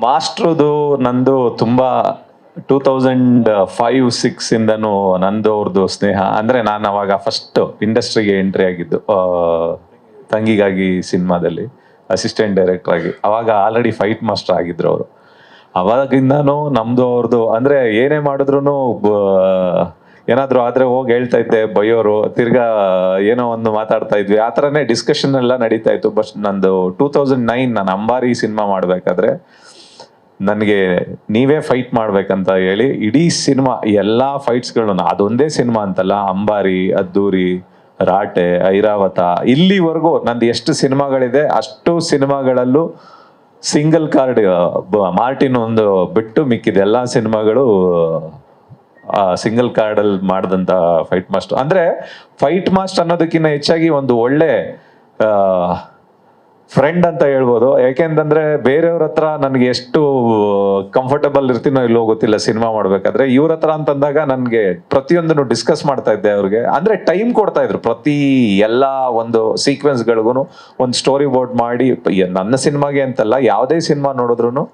ಮಾಸ್ಟ್ರದು ನಂದು ತುಂಬಾ 2005-6 ಇಂದನು ನಂದು ಅವ್ರದ್ದು ಸ್ನೇಹ. ಅಂದ್ರೆ ನಾನು ಅವಾಗ ಫಸ್ಟ್ ಇಂಡಸ್ಟ್ರಿಗೆ ಎಂಟ್ರಿ ಆಗಿದ್ದು ತಂಗಿಗಾಗಿ ಸಿನಿಮಾದಲ್ಲಿ ಅಸಿಸ್ಟೆಂಟ್ ಡೈರೆಕ್ಟರ್ ಆಗಿ. ಅವಾಗ ಆಲ್ರೆಡಿ ಫೈಟ್ ಮಾಸ್ಟರ್ ಆಗಿದ್ರು ಅವರು. ಅವಾಗಿಂದಾನು ನಮ್ದು ಅವ್ರದ್ದು ಅಂದ್ರೆ ಏನೇ ಮಾಡಿದ್ರು ಏನಾದ್ರು ಆದ್ರೆ ಹೋಗಿ ಹೇಳ್ತಾ ಇದ್ದೆ, ಬೈಯೋರು, ತಿರ್ಗಾ ಏನೋ ಒಂದು ಮಾತಾಡ್ತಾ ಇದ್ವಿ, ಆ ಥರನೇ ಡಿಸ್ಕಷನ್ ಎಲ್ಲ ನಡೀತಾ ಇತ್ತು. ಬಟ್ ನಂದು 2009 ನಾನು ಅಂಬಾರಿ ಸಿನಿಮಾ ಮಾಡ್ಬೇಕಾದ್ರೆ ನನಗೆ ನೀವೇ ಫೈಟ್ ಮಾಡ್ಬೇಕಂತ ಹೇಳಿ ಇಡೀ ಸಿನಿಮಾ ಎಲ್ಲಾ ಫೈಟ್ಸ್ಗಳನ್ನು, ಅದೊಂದೇ ಸಿನಿಮಾ ಅಂತಲ್ಲ, ಅಂಬಾರಿ, ಅದ್ದೂರಿ, ರಾಟೆ, ಐರಾವತ, ಇಲ್ಲಿವರೆಗೂ ನಂದು ಎಷ್ಟು ಸಿನಿಮಾಗಳಿದೆ ಅಷ್ಟು ಸಿನಿಮಾಗಳಲ್ಲೂ ಸಿಂಗಲ್ ಕಾರ್ಡ್ ಮಾರ್ಟಿನ್ ಒಂದು ಬಿಟ್ಟು ಮಿಕ್ಕಿದ ಎಲ್ಲಾ ಸಿನಿಮಾಗಳು ಸಿಂಗಲ್ ಕಾರ್ಡ್ ಅಲ್ಲಿ ಮಾಡಿದಂತ ಫೈಟ್ ಮಾಸ್ಟರ್. ಅಂದ್ರೆ ಫೈಟ್ ಮಾಸ್ಟರ್ ಅನ್ನೋದಕ್ಕಿಂತ ಹೆಚ್ಚಾಗಿ ಒಂದು ಒಳ್ಳೆ ಫ್ರೆಂಡ್ ಅಂತ ಹೇಳ್ಬೋದು. ಯಾಕೆಂತಂದ್ರೆ ಬೇರೆಯವ್ರ ಹತ್ರ ನನ್ಗೆ ಎಷ್ಟು ಕಂಫರ್ಟಬಲ್ ಇರ್ತೀನೋ ಇಲ್ಲೋ ಗೊತ್ತಿಲ್ಲ ಸಿನಿಮಾ ಮಾಡ್ಬೇಕಾದ್ರೆ, ಇವ್ರ ಹತ್ರ ಅಂತಂದಾಗ ನನ್ಗೆ ಪ್ರತಿಯೊಂದನ್ನು ಡಿಸ್ಕಸ್ ಮಾಡ್ತಾ ಇದ್ದೆ ಅವ್ರಿಗೆ. ಅಂದ್ರೆ ಟೈಮ್ ಕೊಡ್ತಾ ಇದ್ರು ಪ್ರತಿ ಎಲ್ಲಾ ಒಂದು ಸೀಕ್ವೆನ್ಸ್ ಗಳಿಗೂ ಒಂದು ಸ್ಟೋರಿ ಬೋರ್ಡ್ ಮಾಡಿ. ನನ್ನ ಸಿನಿಮಾಗೆ ಅಂತಲ್ಲ, ಯಾವುದೇ ಸಿನಿಮಾ ನೋಡಿದ್ರು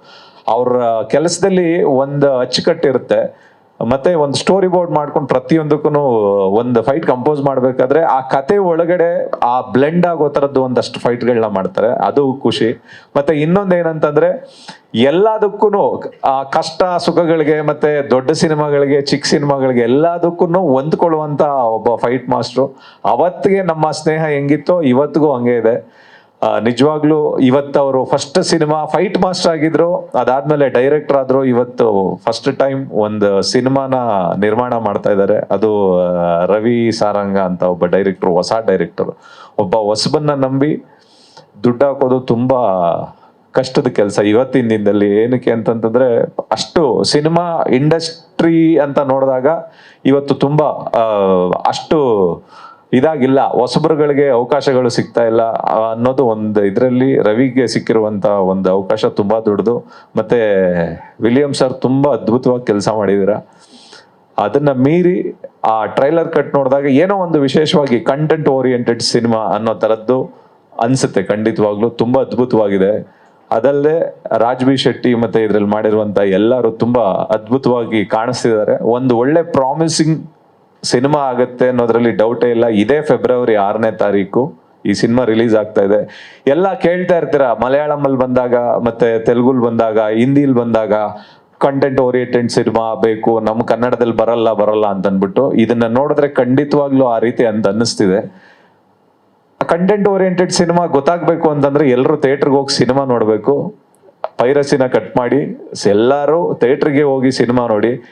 ಅವ್ರ ಕೆಲಸದಲ್ಲಿ ಒಂದು ಅಚ್ಚುಕಟ್ಟಿರುತ್ತೆ. ಮತ್ತೆ ಒಂದು ಸ್ಟೋರಿ ಬೋರ್ಡ್ ಮಾಡ್ಕೊಂಡು ಪ್ರತಿಯೊಂದಕ್ಕೂ ಒಂದು ಫೈಟ್ ಕಂಪೋಸ್ ಮಾಡ್ಬೇಕಾದ್ರೆ ಆ ಕತೆ ಒಳಗಡೆ ಆ ಬ್ಲೆಂಡ್ ಆಗೋ ತರದ್ದು ಒಂದಷ್ಟು ಫೈಟ್ಗಳನ್ನ ಮಾಡ್ತಾರೆ, ಅದು ಖುಷಿ. ಮತ್ತೆ ಇನ್ನೊಂದು ಏನಂತಂದ್ರೆ ಎಲ್ಲದಕ್ಕೂ ಆ ಕಷ್ಟ ಸುಖಗಳಿಗೆ ಮತ್ತೆ ದೊಡ್ಡ ಸಿನಿಮಾಗಳಿಗೆ ಚಿಕ್ಕ ಸಿನಿಮಾಗಳಿಗೆ ಎಲ್ಲದಕ್ಕೂ ಹೊಂದ್ಕೊಳ್ಳುವಂತ ಒಬ್ಬ ಫೈಟ್ ಮಾಸ್ಟ್ರು. ಅವತ್ತಿಗೆ ನಮ್ಮ ಸ್ನೇಹ ಹೆಂಗಿತ್ತೋ ಇವತ್ತಿಗೂ ಹಂಗೆ ಇದೆ. ನಿಜವಾಗ್ಲೂ ಇವತ್ತು ಅವರು ಫಸ್ಟ್ ಸಿನಿಮಾ ಫೈಟ್ ಮಾಸ್ಟರ್ ಆಗಿದ್ರು, ಅದಾದ್ಮೇಲೆ ಡೈರೆಕ್ಟರ್ ಆದ್ರು. ಇವತ್ತು ಫಸ್ಟ್ ಟೈಮ್ ಒಂದು ಸಿನಿಮಾನ ನಿರ್ಮಾಣ ಮಾಡ್ತಾ ಇದ್ದಾರೆ. ಅದು ರವಿ ಸಾರಂಗ ಅಂತ ಒಬ್ಬ ಡೈರೆಕ್ಟರ್, ಹೊಸ ಡೈರೆಕ್ಟರ್. ಒಬ್ಬ ಹೊಸಬನ್ನ ನಂಬಿ ದುಡ್ಡು ಹಾಕೋದು ತುಂಬಾ ಕಷ್ಟದ ಕೆಲಸ ಇವತ್ತಿನ ದಿನದಲ್ಲಿ. ಏನಕ್ಕೆ ಅಂತಂತಂದ್ರೆ ಅಷ್ಟು ಸಿನಿಮಾ ಇಂಡಸ್ಟ್ರಿ ಅಂತ ನೋಡಿದಾಗ ಇವತ್ತು ತುಂಬಾ ಅಷ್ಟು ಇದಾಗಿಲ್ಲ, ಹೊಸಬರುಗಳಿಗೆ ಅವಕಾಶಗಳು ಸಿಗ್ತಾ ಇಲ್ಲ ಅನ್ನೋದು ಒಂದು ಇದರಲ್ಲಿ ರವಿಗೆ ಸಿಕ್ಕಿರುವಂತ ಒಂದು ಅವಕಾಶ ತುಂಬಾ ದೊಡ್ಡದು. ಮತ್ತೆ ವಿಲಿಯಂ ಸರ್ ತುಂಬಾ ಅದ್ಭುತವಾಗಿ ಕೆಲಸ ಮಾಡಿದೀರ. ಅದನ್ನ ಮೀರಿ ಆ ಟ್ರೈಲರ್ ಕಟ್ ನೋಡಿದಾಗ ಏನೋ ಒಂದು ವಿಶೇಷವಾಗಿ ಕಂಟೆಂಟ್ ಓರಿಯೆಂಟೆಡ್ ಸಿನಿಮಾ ಅನ್ನೋ ತರದ್ದು ಅನ್ಸುತ್ತೆ. ಖಂಡಿತವಾಗ್ಲೂ ತುಂಬಾ ಅದ್ಭುತವಾಗಿದೆ. ಅದಲ್ಲದೆ ರಾಜ್ ಬಿ ಶೆಟ್ಟಿ ಮತ್ತೆ ಇದ್ರಲ್ಲಿ ಮಾಡಿರುವಂತ ಎಲ್ಲರೂ ತುಂಬಾ ಅದ್ಭುತವಾಗಿ ಕಾಣಿಸ್ತಿದ್ದಾರೆ. ಒಂದು ಒಳ್ಳೆ ಪ್ರಾಮಿಸಿಂಗ್ ಸಿನಿಮಾ ಆಗುತ್ತೆ ಅನ್ನೋದ್ರಲ್ಲಿ ಡೌಟೇ ಇಲ್ಲ. ಇದೇ ಫೆಬ್ರವರಿ 6ನೇ ತಾರೀಕು ಈ ಸಿನಿಮಾ ರಿಲೀಸ್ ಆಗ್ತಾ ಇದೆ. ಎಲ್ಲ ಕೇಳ್ತಾ ಇರ್ತೀರಾ, ಮಲಯಾಳಂ ಅಲ್ಲಿ ಬಂದಾಗ ಮತ್ತೆ ತೆಲುಗುಲ್ ಬಂದಾಗ ಹಿಂದಿಲ್ ಬಂದಾಗ ಕಂಟೆಂಟ್ ಓರಿಯೆಂಟೆಡ್ ಸಿನಿಮಾ ಬೇಕು, ನಮ್ಮ ಕನ್ನಡದಲ್ಲಿ ಬರಲ್ಲ ಅಂತ ಅನ್ಬಿಟ್ಟು. ಇದನ್ನ ನೋಡಿದ್ರೆ ಖಂಡಿತವಾಗ್ಲೂ ಆ ರೀತಿ ಅಂತ ಅನ್ನಿಸ್ತಿದೆ. ಕಂಟೆಂಟ್ ಓರಿಯೆಂಟೆಡ್ ಸಿನಿಮಾ ಗೊತ್ತಾಗ್ಬೇಕು ಅಂತಂದ್ರೆ ಎಲ್ಲರೂ ಥಿಯೇಟರ್ಗೆ ಹೋಗಿ ಸಿನಿಮಾ ನೋಡ್ಬೇಕು. ಪೈರಸಿನ ಕಟ್ ಮಾಡಿ ಎಲ್ಲರೂ ಥಿಯೇಟರ್ಗೆ ಹೋಗಿ ಸಿನಿಮಾ ನೋಡಿ.